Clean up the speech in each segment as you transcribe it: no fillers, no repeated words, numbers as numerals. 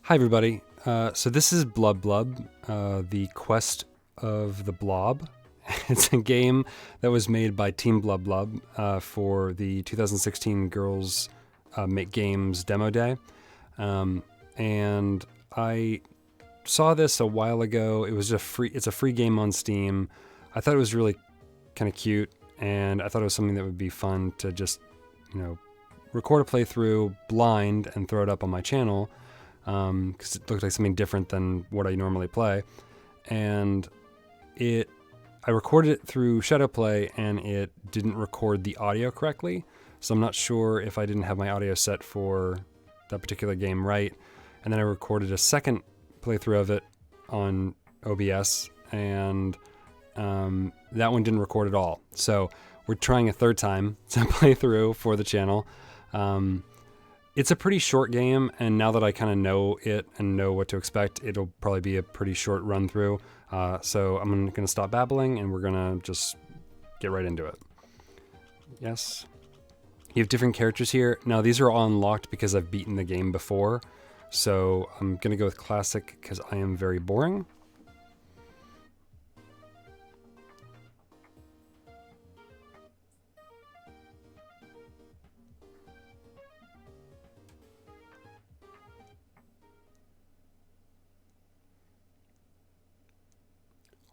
Hi everybody. So this is BlubBlub, the Quest of the Blob. It's a game that was made by Team BlubBlub for the 2016 Girls Make Games Demo Day. And I saw this a while ago. It's a free game on Steam. I thought it was really kind of cute, and I thought it was something that would be fun to just, record a playthrough blind and throw it up on my channel. Because it looked like something different than what I normally play. And I recorded it through Shadowplay and it didn't record the audio correctly. So I'm not sure if I didn't have my audio set for that particular game right. And then I recorded a second playthrough of it on OBS, and that one didn't record at all. So we're trying a third time to play through for the channel. It's a pretty short game, and now that I kind of know it and know what to expect, it'll probably be a pretty short run through. So I'm going to stop babbling, and we're going to just get right into it. Yes. You have different characters here. Now, these are all unlocked because I've beaten the game before. So I'm going to go with Classic because I am very boring.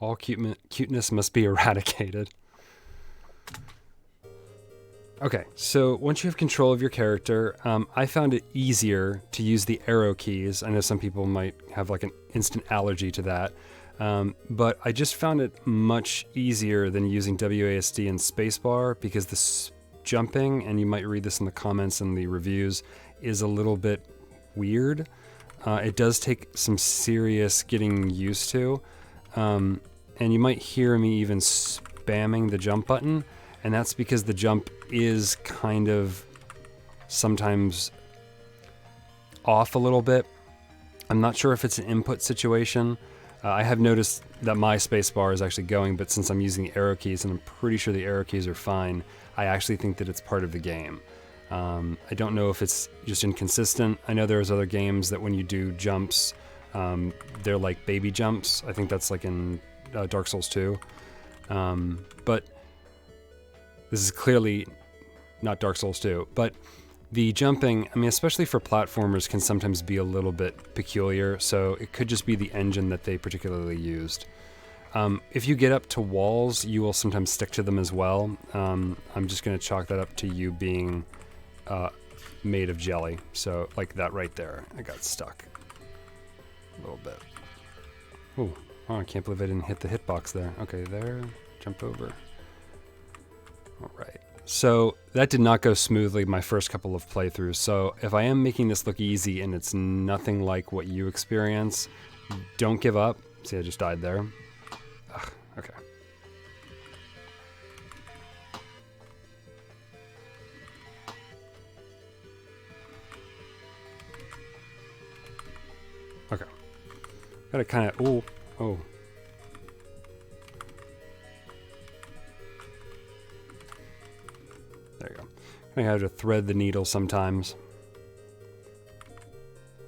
All cuteness must be eradicated. Okay, so once you have control of your character, I found it easier to use the arrow keys. I know some people might have like an instant allergy to that, but I just found it much easier than using WASD and spacebar, because the jumping, and you might read this in the comments and the reviews, is a little bit weird. It does take some serious getting used to. And you might hear me even spamming the jump button, and that's because the jump is kind of sometimes off a little bit. I'm not sure if it's an input situation. I have noticed that my spacebar is actually going, but since I'm using the arrow keys, and I'm pretty sure the arrow keys are fine, I actually think that it's part of the game. I don't know if it's just inconsistent. I know there's other games that when you do jumps, they're like baby jumps. I think that's like in Dark Souls 2. But this is clearly not Dark Souls 2. But the jumping, I mean, especially for platformers, can sometimes be a little bit peculiar. So it could just be the engine that they particularly used. If you get up to walls, you will sometimes stick to them as well. I'm just going to chalk that up to you being made of jelly. So like that right there. I got stuck a little bit. Ooh. Oh, I can't believe I didn't hit the hitbox there. Okay, there. Jump over. All right. So that did not go smoothly my first couple of playthroughs. So if I am making this look easy and it's nothing like what you experience, don't give up. See, I just died there. Ugh, okay. Okay. Gotta kind of... Oh. There you go. I have to thread the needle sometimes.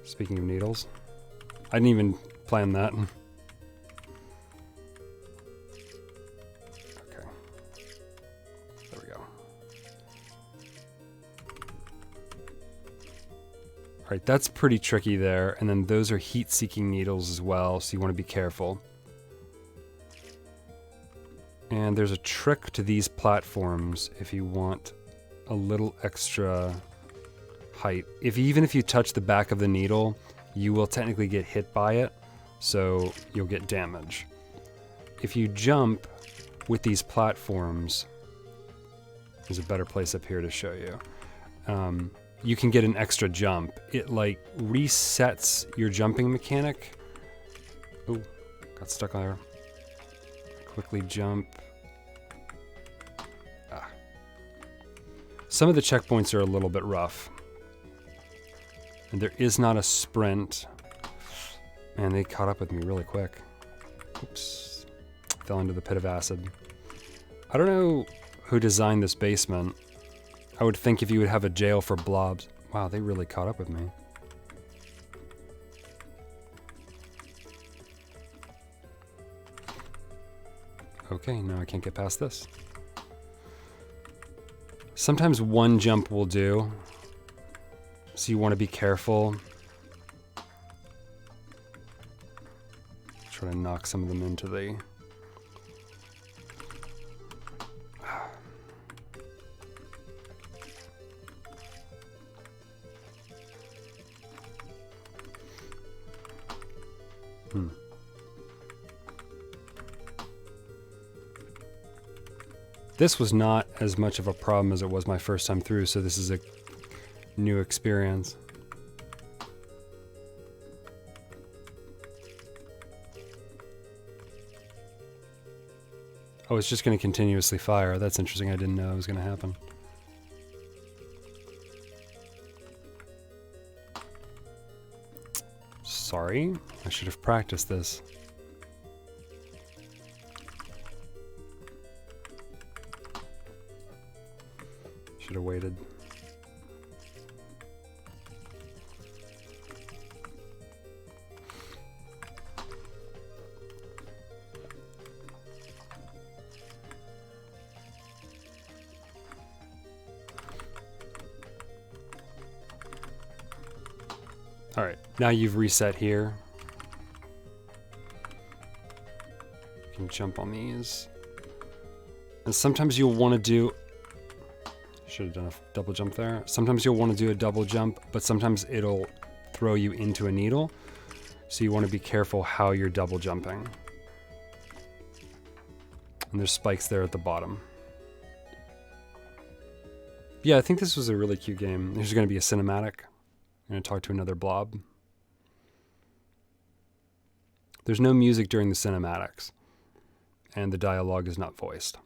Speaking of needles, I didn't even plan that. Okay. There we go. All right, that's pretty tricky there, and then those are heat-seeking needles as well, so you want to be careful. And there's a trick to these platforms if you want a little extra height. Even if you touch the back of the needle, you will technically get hit by it, so you'll get damage. If you jump with these platforms, there's a better place up here to show you. You can get an extra jump. It like resets your jumping mechanic. Oh, got stuck on there. Quickly jump. Some of the checkpoints are a little bit rough. And there is not a sprint. Man, they caught up with me really quick. Oops. Fell into the pit of acid. I don't know who designed this basement. I would think if you would have a jail for blobs. Wow, they really caught up with me. Okay, now I can't get past this. Sometimes one jump will do, so you want to be careful. Try to knock some of them into the... This was not as much of a problem as it was my first time through, so this is a new experience. Oh, it's just going to continuously fire. That's interesting. I didn't know it was going to happen. Sorry, I should have practiced this. Should have waited. All right, now you've reset here. You can jump on these. And sometimes you'll want to do... Should have done a double jump there. Sometimes you'll want to do a double jump, but sometimes it'll throw you into a needle. So you want to be careful how you're double jumping. And there's spikes there at the bottom. Yeah, I think this was a really cute game. There's going to be a cinematic. I'm going to talk to another blob. There's no music during the cinematics, and the dialogue is not voiced.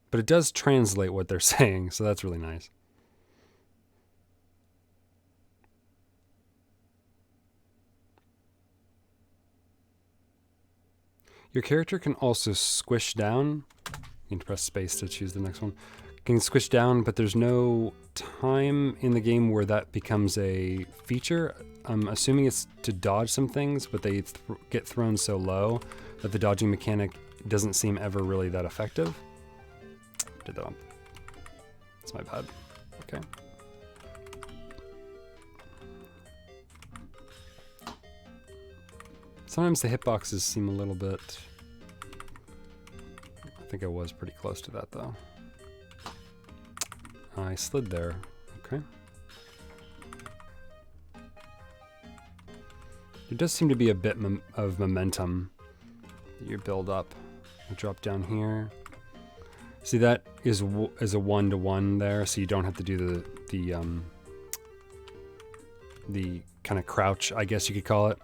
But it does translate what they're saying, so that's really nice. Your character can also squish down. You can press space to choose the next one. You can squish down, but there's no time in the game where that becomes a feature. I'm assuming it's to dodge some things, but they get thrown so low that the dodging mechanic doesn't seem ever really that effective. Did that on. That's my bad. Okay. Sometimes the hitboxes seem a little bit... I think I was pretty close to that though. I slid there. Okay. There does seem to be a bit of momentum that you build up. You drop down here. See, that is a 1-to-1 there, so you don't have to do the kind of crouch, I guess you could call it.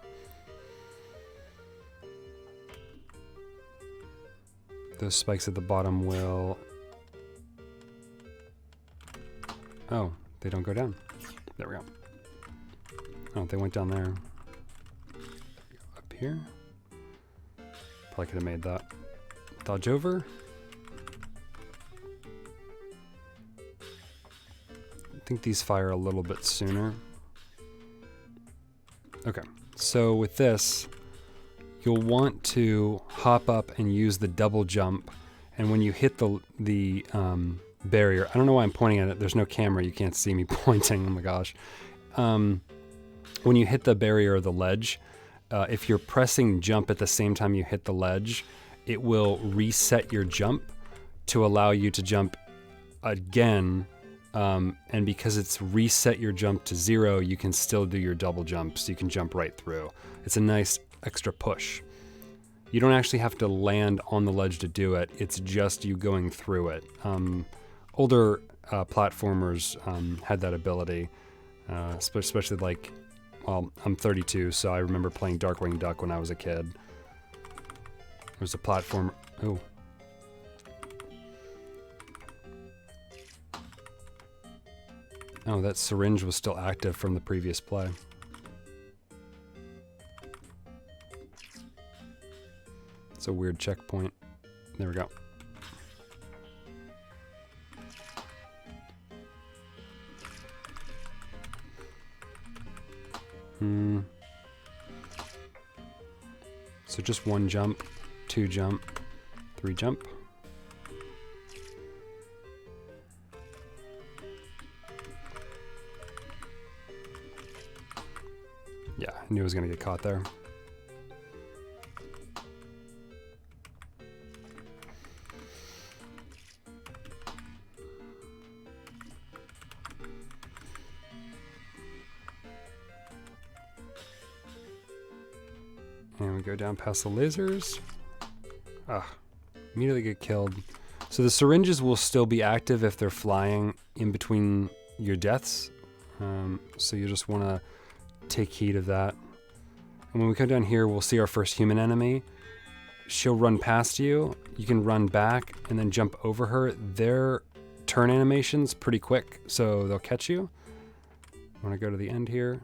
Those spikes at the bottom will... Oh, they don't go down. There we go. Oh, they went down there. Up here? Probably could have made that. Dodge over. I think these fire a little bit sooner. Okay, so with this, you'll want to hop up and use the double jump, and when you hit the barrier, I don't know why I'm pointing at it, there's no camera, you can't see me pointing, oh my gosh. When you hit the barrier or the ledge, if you're pressing jump at the same time you hit the ledge, it will reset your jump to allow you to jump again. And because it's reset your jump to 0, you can still do your double jump, so you can jump right through. It's a nice extra push. You don't actually have to land on the ledge to do it, it's just you going through it. Older platformers had that ability, especially like, well, I'm 32, so I remember playing Darkwing Duck when I was a kid. There was a platform, oh. Oh, that syringe was still active from the previous play. It's a weird checkpoint. There we go. So just one jump. 2 jump, 3 jump. Yeah, I knew I was going to get caught there. And we go down past the lasers. Ah, immediately get killed. So the syringes will still be active if they're flying in between your deaths. So you just want to take heed of that. And when we come down here, we'll see our first human enemy. She'll run past you. You can run back and then jump over her. Their turn animation's pretty quick, so they'll catch you. I want to go to the end here.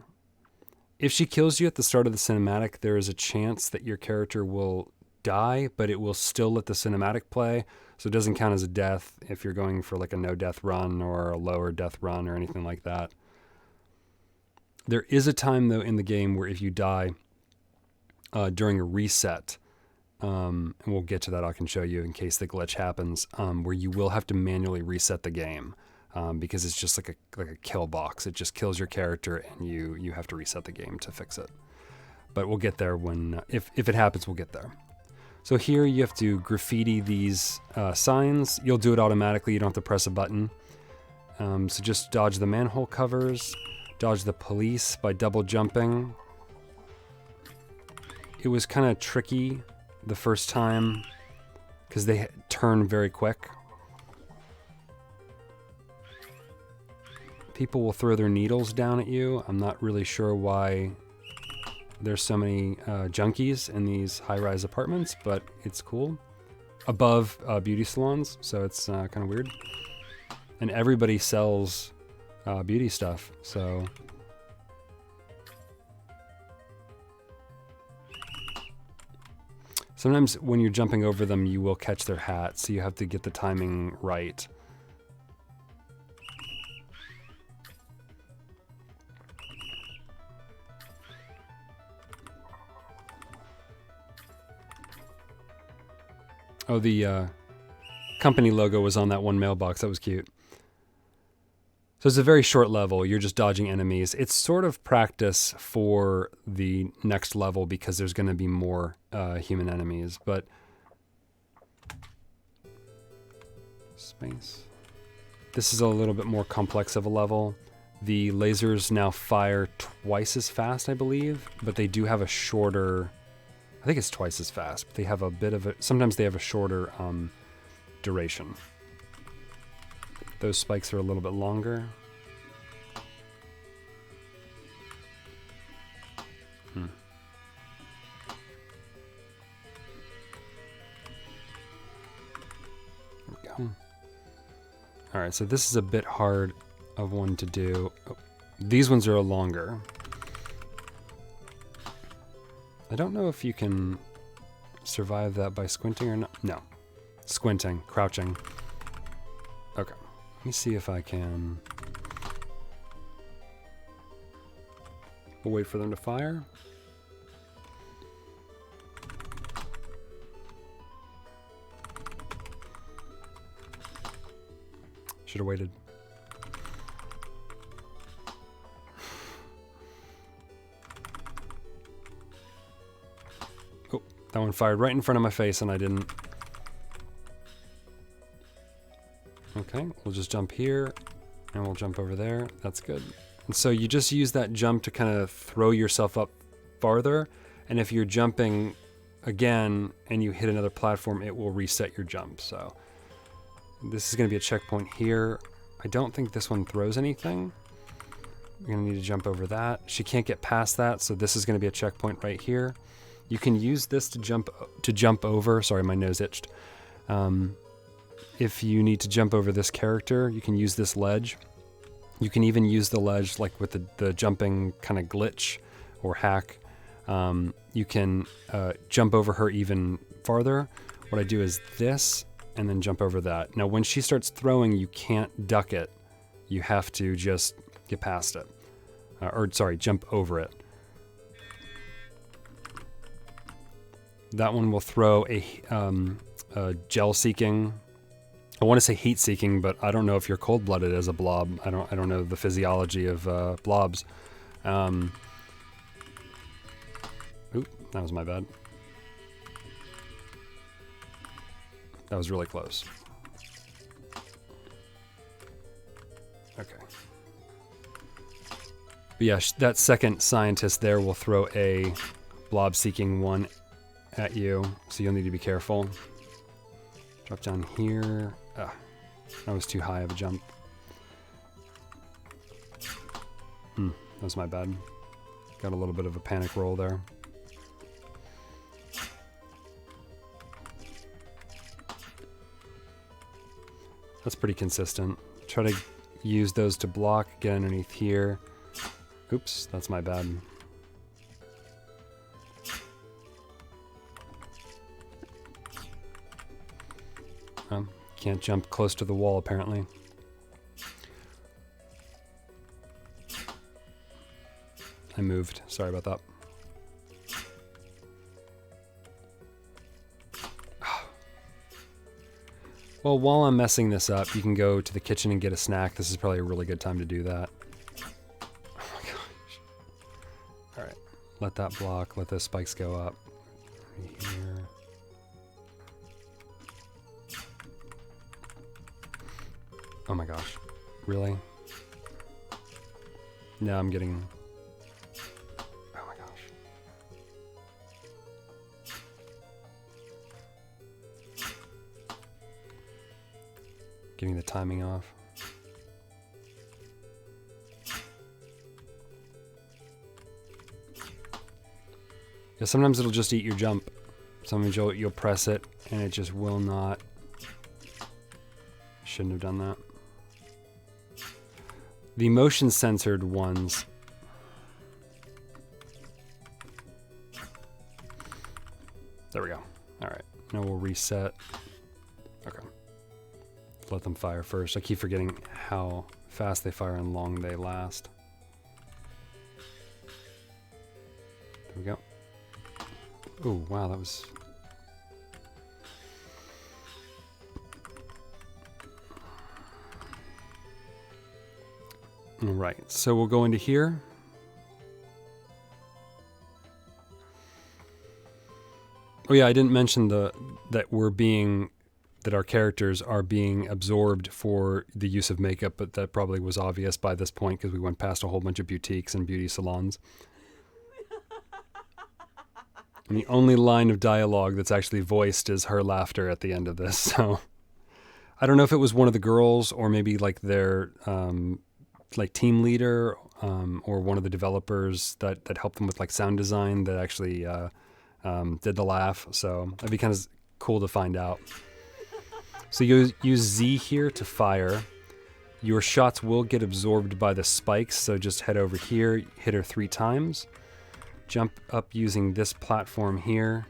If she kills you at the start of the cinematic, there is a chance that your character will die, but it will still let the cinematic play, so it doesn't count as a death if you're going for like a no-death run or a lower death run or anything like that. There is a time, though, in the game where if you die during a reset, and we'll get to that, I can show you in case the glitch happens, where you will have to manually reset the game. Because it's just like a kill box. It just kills your character, and you have to reset the game to fix it. But we'll get there when if it happens, we'll get there. So here you have to graffiti these signs. You'll do it automatically. You don't have to press a button. So just dodge the manhole covers, dodge the police by double jumping. It was kind of tricky the first time because they turn very quick. People will throw their needles down at you. I'm not really sure why there's so many junkies in these high-rise apartments, but it's cool. Above beauty salons, so it's kind of weird. And everybody sells beauty stuff, so... Sometimes when you're jumping over them, you will catch their hat, so you have to get the timing right. Oh, the company logo was on that one mailbox. That was cute. So it's a very short level. You're just dodging enemies. It's sort of practice for the next level because there's going to be more human enemies. But space. This is a little bit more complex of a level. The lasers now fire twice as fast, I believe, but they do have a shorter... I think it's twice as fast, but they have a bit of a... Sometimes they have a shorter duration. Those spikes are a little bit longer. There we go. All right, so this is a bit hard of one to do. Oh, these ones are longer. I don't know if you can survive that by squinting or not. No. Squinting, crouching. Okay. Let me see if I can. We'll wait for them to fire. Should have waited. That one fired right in front of my face and I didn't. Okay, we'll just jump here and we'll jump over there. That's good. And so you just use that jump to kind of throw yourself up farther. And if you're jumping again and you hit another platform, it will reset your jump. So this is going to be a checkpoint here. I don't think this one throws anything. You're going to need to jump over that. She can't get past that, so this is going to be a checkpoint right here. You can use this to jump over. Sorry, my nose itched. If you need to jump over this character, you can use this ledge. You can even use the ledge like with the jumping kind of glitch or hack. You can jump over her even farther. What I do is this and then jump over that. Now, when she starts throwing, you can't duck it. You have to just get past it. Jump over it. That one will throw a gel-seeking. I want to say heat-seeking, but I don't know if you're cold-blooded as a blob. I don't know the physiology of blobs. Oop, that was my bad. That was really close. Okay. But yeah, that second scientist there will throw a blob-seeking one at you, so you'll need to be careful. Drop down here. Ah, that was too high of a jump. That was my bad. Got a little bit of a panic roll there. That's pretty consistent. Try to use those to block, get underneath here. Oops, that's my bad. Can't jump close to the wall, apparently. I moved. Sorry about that. Well, while I'm messing this up, you can go to the kitchen and get a snack. This is probably a really good time to do that. Oh my gosh. Alright. Let that block. Let those spikes go up. Right here. Oh my gosh. Really? Now I'm getting... Oh my gosh. Getting the timing off. Yeah, sometimes it'll just eat your jump. Sometimes you'll press it and it just will not. Shouldn't have done that. The motion censored ones. There we go. All right. Now we'll reset. Okay. Let them fire first. I keep forgetting how fast they fire and long they last. There we go. Oh, wow, that was... All right, so we'll go into here. Oh yeah, I didn't mention that our characters are being absorbed for the use of makeup, but that probably was obvious by this point because we went past a whole bunch of boutiques and beauty salons. And the only line of dialogue that's actually voiced is her laughter at the end of this. So I don't know if it was one of the girls or maybe like their like team leader or one of the developers that helped them with like sound design that actually did the laugh. So that'd be kind of cool to find out. So you use Z here to fire. Your shots will get absorbed by the spikes, so just head over here, hit her 3 times. Jump up using this platform here.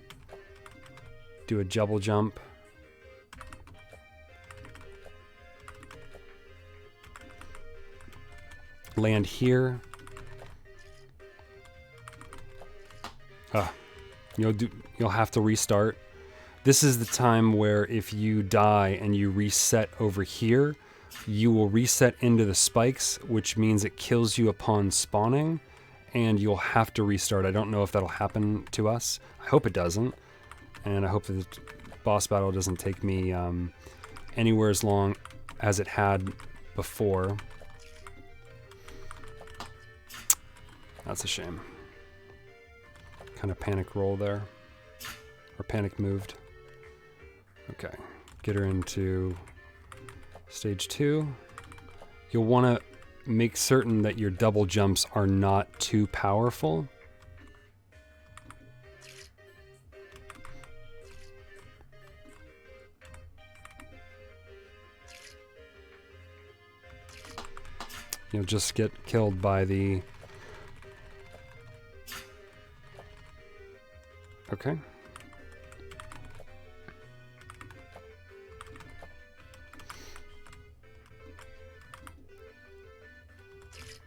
Do a double jump. Land here. You'll have to restart. This is the time where if you die and you reset over here, you will reset into the spikes, which means it kills you upon spawning, and you'll have to restart. I don't know if that'll happen to us. I hope it doesn't, and I hope that the boss battle doesn't take me anywhere as long as it had before. That's a shame. Kind of panic roll there, or panic moved. Okay, get her into stage 2. You'll want to make certain that your double jumps are not too powerful. You'll just get killed by the... Okay.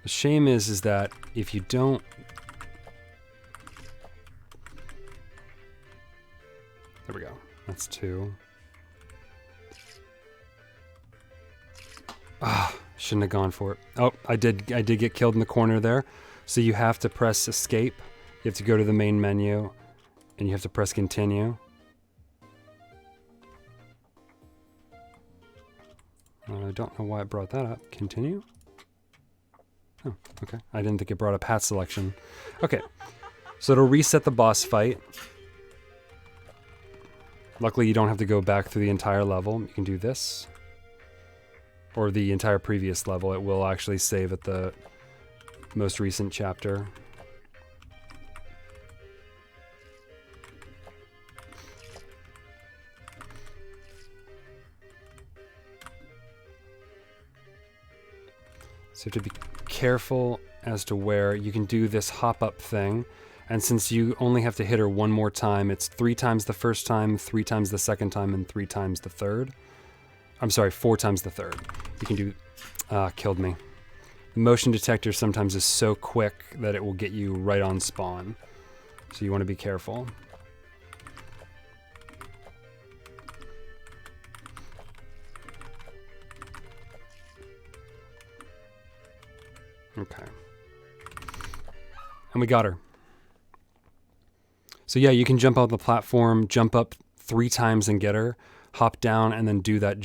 The shame is that if you don't... That's 2. Ah, shouldn't have gone for it. Oh, I did get killed in the corner there. So you have to press escape. You have to go to the main menu and you have to press continue. I don't know why it brought that up. Continue? Oh, okay. I didn't think it brought up hat selection. Okay. So it'll reset the boss fight. Luckily, you don't have to go back through the entire level. You can do this. Or the entire previous level. It will actually save at the most recent chapter. So you have to be careful as to where you can do this hop up thing. And since you only have to hit her one more time, it's 3 times the first time, 3 times the second time, and 3 times the third. I'm sorry, 4 times the third. You can do... killed me. The motion detector sometimes is so quick that it will get you right on spawn. So you want to be careful. Okay. And we got her. So yeah, you can jump off the platform, jump up 3 times and get her, hop down and then do that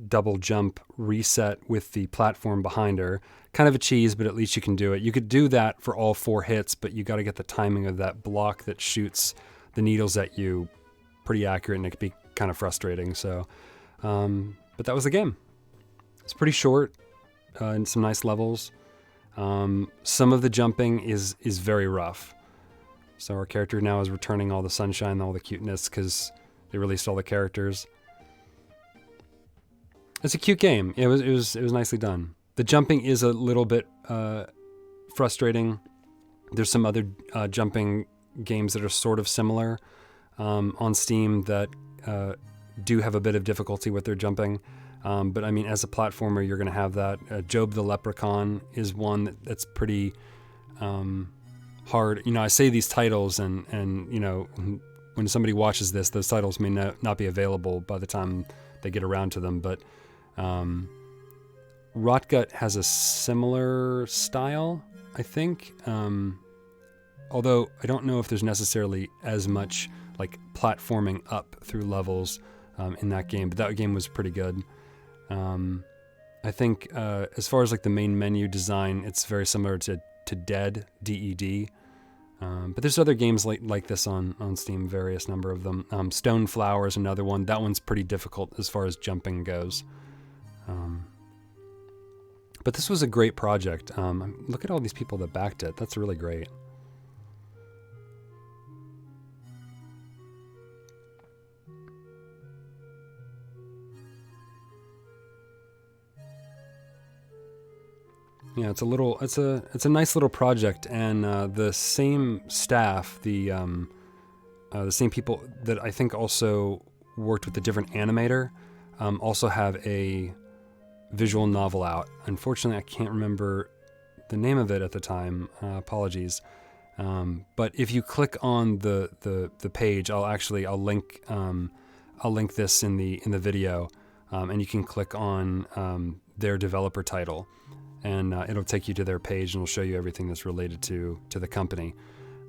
double jump reset with the platform behind her. Kind of a cheese, but at least you can do it. You could do that for all 4 hits, but you got to get the timing of that block that shoots the needles at you pretty accurate, and it could be kind of frustrating. So, but that was the game. It's pretty short and some nice levels. Some of the jumping is very rough. So our character now is returning all the sunshine, all the cuteness, because they released all the characters. It's a cute game. It was nicely done. The jumping is a little bit frustrating. There's some other jumping games that are sort of similar on Steam that do have a bit of difficulty with their jumping. But I mean, as a platformer, you're going to have that. Job the Leprechaun is one that's pretty hard. You know, I say these titles and you know, when somebody watches this, those titles may not be available by the time they get around to them. But Rotgut has a similar style, I think. Although I don't know if there's necessarily as much like platforming up through levels in that game, but that game was pretty good. I think as far as like the main menu design, it's very similar to Dead, D-E-D. But there's other games like this on Steam, various number of them. Stoneflower is another one. That one's pretty difficult as far as jumping goes. But this was a great project. Look at all these people that backed it. That's really great. Yeah, it's a nice little project, and the same staff, the same people that I think also worked with a different animator, also have a visual novel out. Unfortunately, I can't remember the name of it at the time. Apologies. But if you click on the page, I'll link this in the video, and you can click on their developer title. And it'll take you to their page and it'll show you everything that's related to the company.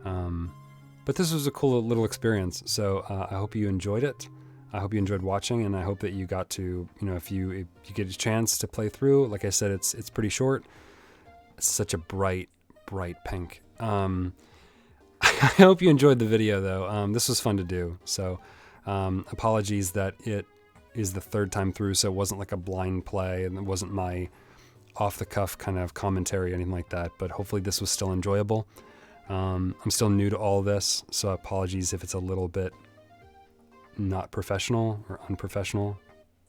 But this was a cool little experience. So I hope you enjoyed it. I hope you enjoyed watching, and I hope that you got to, you know, if you get a chance to play through. Like I said, it's pretty short. It's such a bright pink. I hope you enjoyed the video though. This was fun to do. So apologies that it is the 3rd time through, so it wasn't like a blind play, and it wasn't my off-the-cuff kind of commentary or anything like that, but hopefully this was still enjoyable. I'm still new to all this, so apologies if it's a little bit not professional or unprofessional.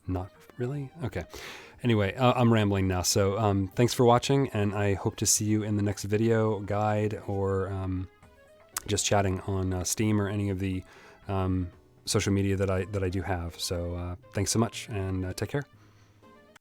Not really? Okay. Anyway, I'm rambling now, so thanks for watching, and I hope to see you in the next video, guide, or just chatting on Steam or any of the social media that I do have. So thanks so much, and take care.